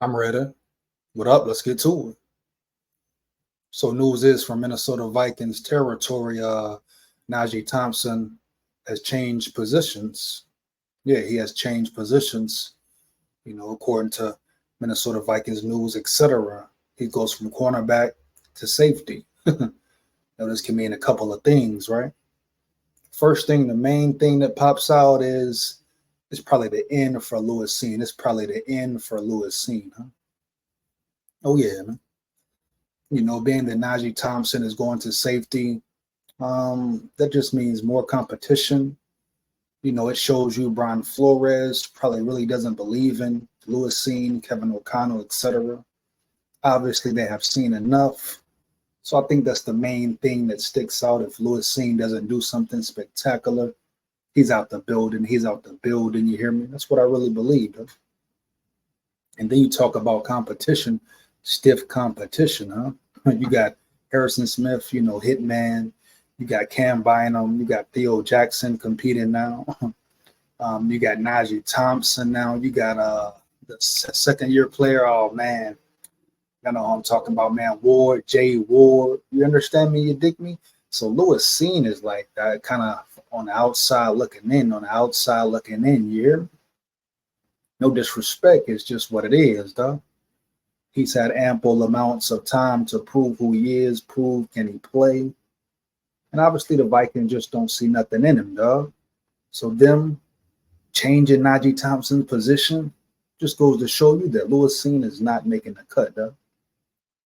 I'm ready. What up? Let's get to it. So news is from Minnesota Vikings territory, Najee Thompson has changed positions. Yeah, he has changed positions, according to Minnesota Vikings news, etc. He goes from cornerback to safety. Now this can mean a couple of things, right? First thing, the main thing that pops out is it's probably the end for Lewis Cine. It's probably the end for Lewis Cine, huh? Oh yeah, man. Being that Najee Thompson is going to safety, that just means more competition. It shows you Brian Flores probably really doesn't believe in Lewis Cine, Kevin O'Connell, etc. Obviously, they have seen enough. So I think that's the main thing that sticks out. If Lewis Cine doesn't do something spectacular, he's out the building. He's out the building. You hear me? That's what I really believe. Huh? And then you talk about competition, stiff competition, huh? You got Harrison Smith, Hitman. You got Cam Bynum. You got Theo Jackson competing now. You got Najee Thompson now. You got the second-year player. Oh, man. I know who I'm talking about, man. Ward, Jay Ward. You understand me? You dig me? So Lewis Cine is like that, kind of on the outside looking in, You hear me? No disrespect. It's just what it is, though. He's had ample amounts of time to prove who he is, prove can he play. And obviously the Vikings just don't see nothing in him, dog. So them changing Najee Thompson's position just goes to show you that Lewis Cine is not making the cut, dog.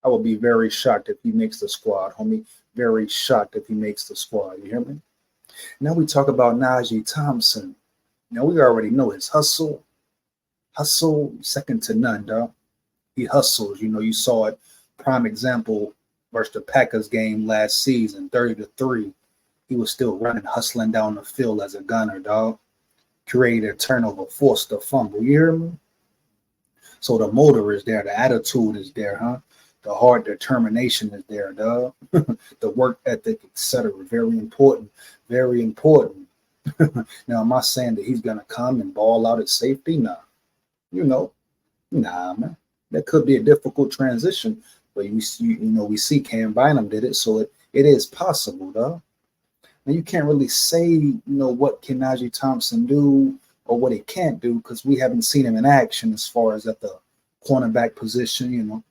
I would be very shocked if he makes the squad, homie. Very shocked if he makes the squad. You hear me? Now we talk about Najee Thompson. Now we already know his hustle. Hustle, second to none, dog. He hustles. You saw it. Prime example versus the Packers game last season, 30-3. He was still running, hustling down the field as a gunner, dog. Created a turnover, forced a fumble. You hear me? So the motor is there. The attitude is there, huh? The hard determination is there, dog. The work ethic, etc. Very important. Very important. Now, am I saying that he's going to come and ball out at safety? Nah. Nah, man. That could be a difficult transition, but we see Cam Bynum did it, so it is possible, though. Now you can't really say, what can Najee Thompson do or what he can't do because we haven't seen him in action as far as at the cornerback position.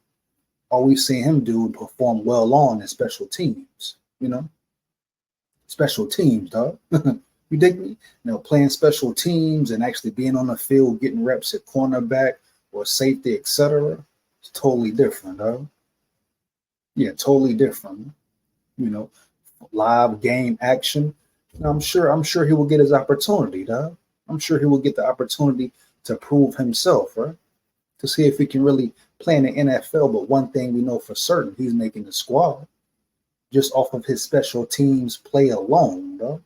All we've seen him do and perform well on is special teams. Special teams, dog. You dig me? Playing special teams and actually being on the field, getting reps at cornerback or safety, etc. It's totally different, dog. Yeah, totally different. Live game action. I'm sure he will get his opportunity, dog. I'm sure he will get the opportunity to prove himself, right? To see if he can really play in the NFL. But one thing we know for certain, he's making the squad just off of his special teams play alone, dog.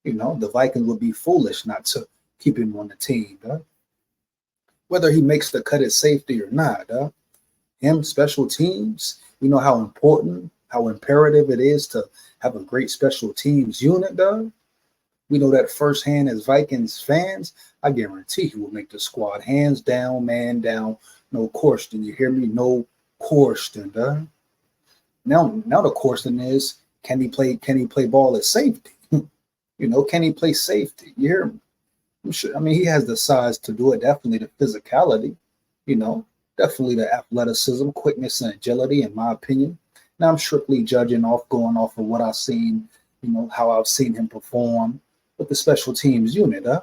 The Vikings would be foolish not to keep him on the team, dog. Whether he makes the cut at safety or not, him special teams, how important, how imperative it is to have a great special teams unit, dog. We know that firsthand as Vikings fans. I guarantee he will make the squad hands down, man down, no question. You hear me? No question, dog. Now the question is, can he play ball at safety? Can he play safety? You hear me? I'm sure. I mean, he has the size to do it. Definitely the physicality, definitely the athleticism, quickness, and agility, in my opinion. Now I'm strictly going off of what I've seen, how I've seen him perform with the special teams unit, huh?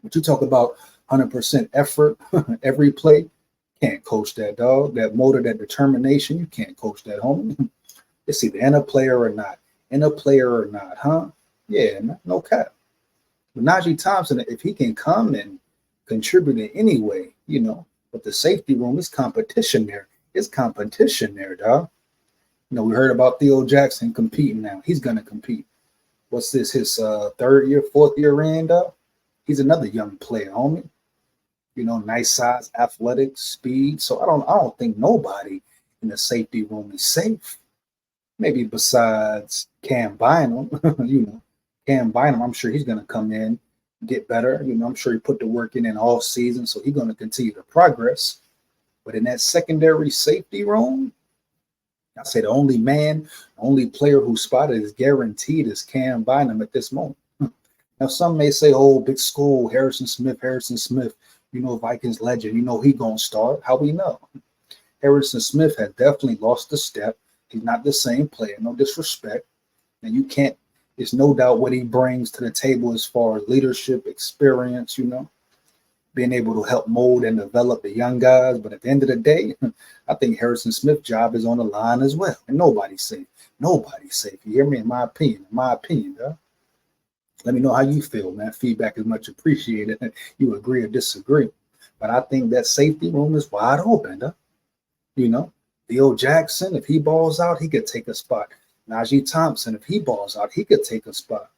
But you talk about 100% effort every play, can't coach that, dog. That motor, that determination, you can't coach that, homie. It's either in a player or not, huh? Yeah, no cap. Najee Thompson, if he can come and contribute in any way, but the safety room is competition there. It's competition there, dog. We heard about Theo Jackson competing now. He's going to compete. What's this, his third year, fourth year in, dog? He's another young player, homie. Nice size, athletic, speed. So I don't think nobody in the safety room is safe. Maybe besides Cam Bynum, Cam Bynum, I'm sure he's going to come in, get better. I'm sure he put the work in all season, so he's going to continue to progress. But in that secondary safety room, I say the only man, the only player whose spot is guaranteed is Cam Bynum at this moment. Now, some may say, oh, big school, Harrison Smith, Vikings legend, he going to start. How we know? Harrison Smith has definitely lost a step. He's not the same player, no disrespect. And it's no doubt what he brings to the table as far as leadership, experience, being able to help mold and develop the young guys. But at the end of the day, I think Harrison Smith's job is on the line as well. And nobody's safe. Nobody's safe. You hear me? In my opinion, huh? Let me know how you feel, man. Feedback is much appreciated. You agree or disagree. But I think that safety room is wide open, huh? Theo Jackson, if he balls out, he could take a spot. Najee Thompson, if he balls out, he could take a spot.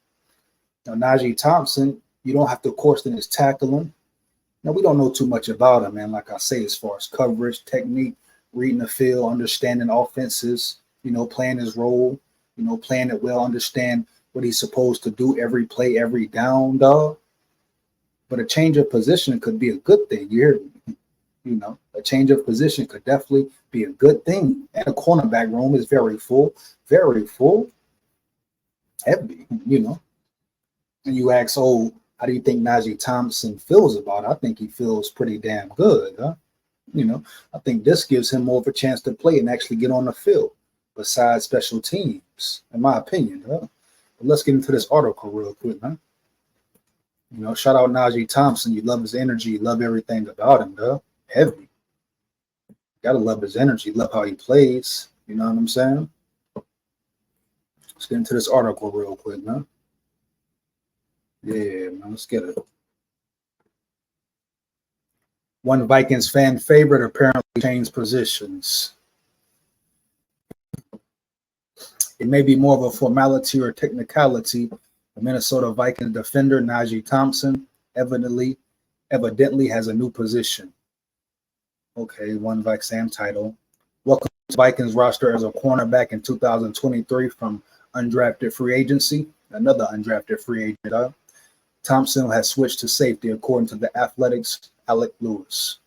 Now, Najee Thompson, you don't have to question his tackling. Now, we don't know too much about him, man. Like I say, as far as coverage, technique, reading the field, understanding offenses, playing his role, playing it well, understand what he's supposed to do every play, every down, dog. But a change of position could be a good thing. You hear me? A change of position could definitely be a good thing. And the cornerback room is very full, heavy, And you ask, oh, how do you think Najee Thompson feels about it? I think he feels pretty damn good, huh? I think this gives him more of a chance to play and actually get on the field besides special teams, in my opinion, huh? But let's get into this article real quick, huh? Shout out Najee Thompson. You love his energy. You love everything about him, huh? Heavy. Gotta love his energy. Love how he plays. You know what I'm saying? Let's get into this article real quick, man. Yeah, man, let's get it. One Vikings fan favorite apparently changed positions. It may be more of a formality or technicality. The Minnesota Vikings defender Najee Thompson evidently has a new position. Okay, one Vikes title. Welcome to Vikings roster as a cornerback in 2023 from undrafted free agency. Another undrafted free agent. Thompson has switched to safety, according to the Athletic's Alec Lewis.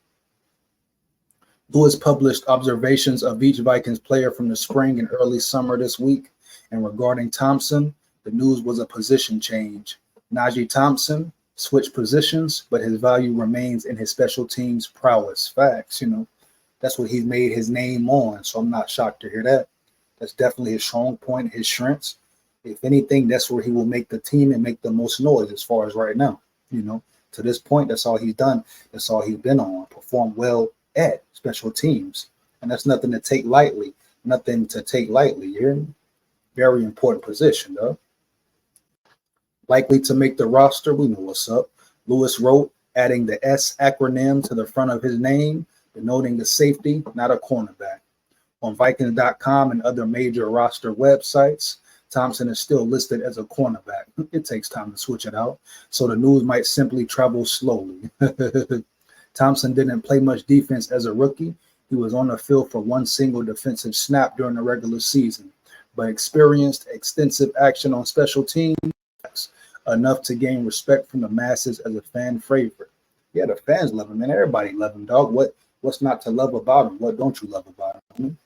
Lewis published observations of each Vikings player from the spring and early summer this week. And regarding Thompson, the news was a position change. Najee Thompson switched positions, but his value remains in his special teams prowess. Facts, that's what he's made his name on. So I'm not shocked to hear that. That's definitely his strong point, his strengths. If anything, that's where he will make the team and make the most noise as far as right now. To this point, that's all he's done. That's all he's been on. Performed well at special teams. And that's nothing to take lightly. Nothing to take lightly. You hear me? Very important position, though. Likely to make the roster, we know what's up. Lewis wrote, adding the S acronym to the front of his name, denoting the safety, not a cornerback. On Vikings.com and other major roster websites, Thompson is still listed as a cornerback. It takes time to switch it out, so the news might simply travel slowly. Thompson didn't play much defense as a rookie. He was on the field for one single defensive snap during the regular season, but experienced extensive action on special teams, enough to gain respect from the masses as a fan favorite. Yeah, the fans love him, man. Everybody love him, dog. What's not to love about him? What don't you love about him?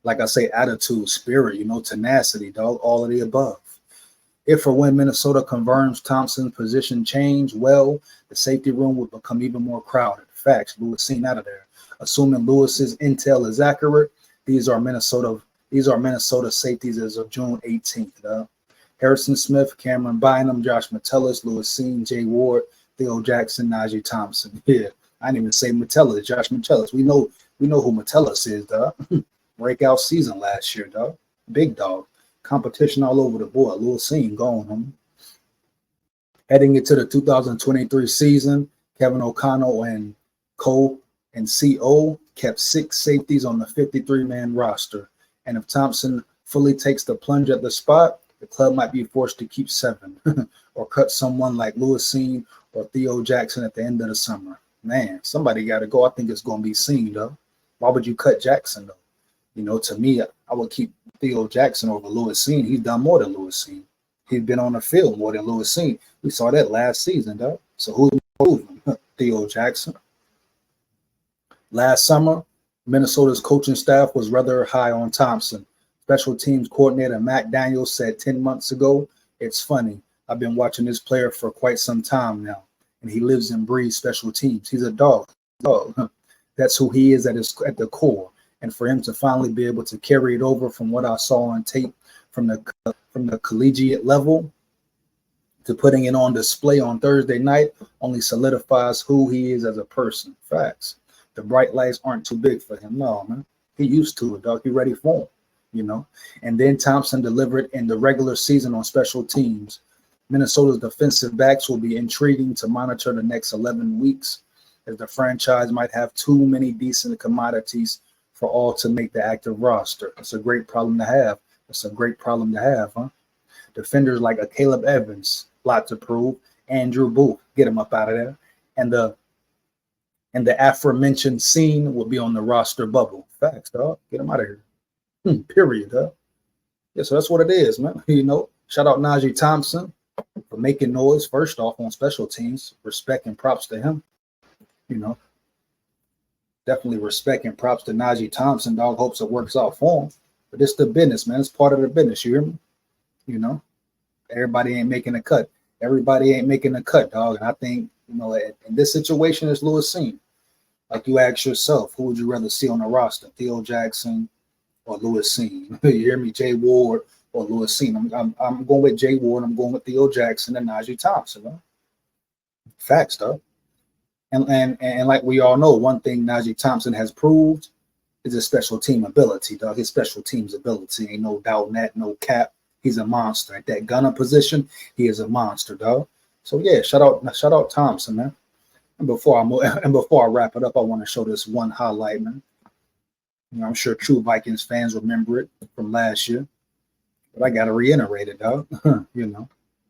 Like I say, attitude, spirit, tenacity, dog, all of the above. If or when Minnesota confirms Thompson's position change, well, the safety room would become even more crowded. Facts, Lewis seen out of there. Assuming Lewis's intel is accurate, these are Minnesota safeties as of June 18th. Harrison Smith, Cameron Bynum, Josh Metellus, Lewis Cine, Jay Ward, Theo Jackson, Najee Thompson. Yeah, I didn't even say Metellus, Josh Metellus. We know who Metellus is, dog. Breakout season last year, dog. Big dog. Competition all over the board. Lewis Cine going home. Heading into the 2023 season, Kevin O'Connell and Co. kept 6 safeties on the 53-man roster. And if Thompson fully takes the plunge at the spot, the club might be forced to keep 7 or cut someone like Lewis Cine or Theo Jackson at the end of the summer. Man, somebody got to go. I think it's going to be Cine, though. Why would you cut Jackson, though? To me, I would keep Theo Jackson over Lewis Cine. He's done more than Lewis Cine. He's been on the field more than Lewis Cine. We saw that last season, though. So who's moving? Theo Jackson. Last summer, Minnesota's coaching staff was rather high on Thompson. Special teams coordinator Matt Daniels said 10 months ago, "It's funny. I've been watching this player for quite some time now, and he lives and breathes special teams. He's a dog. That's who he is at the core. And for him to finally be able to carry it over from what I saw on tape from the collegiate level to putting it on display on Thursday night only solidifies who he is as a person." Facts. The bright lights aren't too big for him. No, man. He used to it, dog. He ready for him, you know. And then Thompson delivered in the regular season on special teams. Minnesota's defensive backs will be intriguing to monitor the next 11 weeks, as the franchise might have too many decent commodities for all to make the active roster. It's a great problem to have. It's a great problem to have, huh? Defenders like a Caleb Evans, lot to prove. Andrew Booth, get him up out of there. And the aforementioned Cine will be on the roster bubble. Facts, dog. Get him out of here. Period, huh? Yeah, so that's what it is, man. You know, shout out Najee Thompson for making noise first off on special teams. Respect and props to him. You know, definitely respect and props to Najee Thompson, dog. Hopes it works out for him. But it's the business, man. It's part of the business. You hear me? You know, everybody ain't making a cut. Everybody ain't making a cut, dog. And I think, you know, in this situation, it's Lewis Cine. Like you ask yourself, who would you rather see on the roster, Theo Jackson or Lewis Cine? You hear me? Jay Ward or Lewis Cine? I'm going with Jay Ward. I'm going with Theo Jackson and Najee Thompson. Huh? Facts, though. And like we all know, one thing Najee Thompson has proved is his special team ability, dog. His special teams ability, ain't no doubt in that, no cap. He's a monster at that gunner position. He is a monster, dog. So yeah, shout out Thompson, man. And before I wrap it up, I want to show this one highlight, man. You know, I'm sure true Vikings fans remember it from last year, but I gotta reiterate it, dog. You know,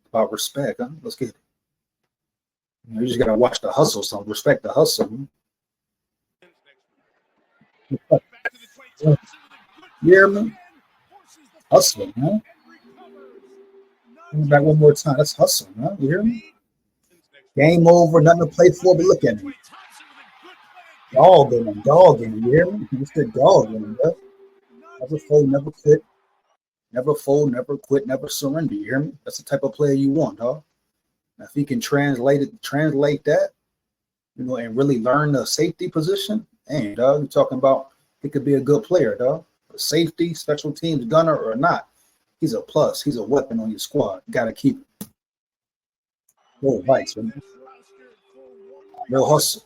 about respect, huh? Let's get it. You know, you just gotta watch the hustle, so respect the hustle. Yeah, man. Hustle, man. Back one more time. That's hustle, man. You hear me? Game over, nothing to play for, but look at him. Dog in him, you hear me? It's the dog in him, bro. Never fold, never quit. Never fold, never quit, never surrender. You hear me? That's the type of player you want, dog. Now, if he can translate that, you know, and really learn the safety position, man, dog, you're talking about he could be a good player, dog. Safety, special teams, gunner or not, he's a plus. He's a weapon on your squad. You gotta keep it. No Vikes, man. Real hustle.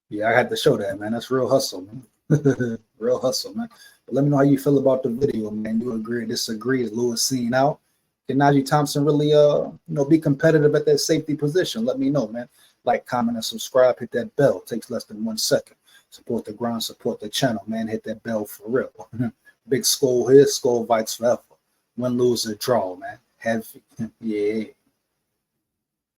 Yeah, I had to show that, man. That's real hustle, man. Real hustle, man. But let me know how you feel about the video, man. You agree, disagree? Is Lewis Cine out? Can Najee Thompson really, be competitive at that safety position? Let me know, man. Like, comment, and subscribe. Hit that bell. It takes less than 1 second. Support the grind. Support the channel, man. Hit that bell for real. Big SKOL here. SKOL Vikes forever. Win, lose, or draw, man. Heavy. Yeah.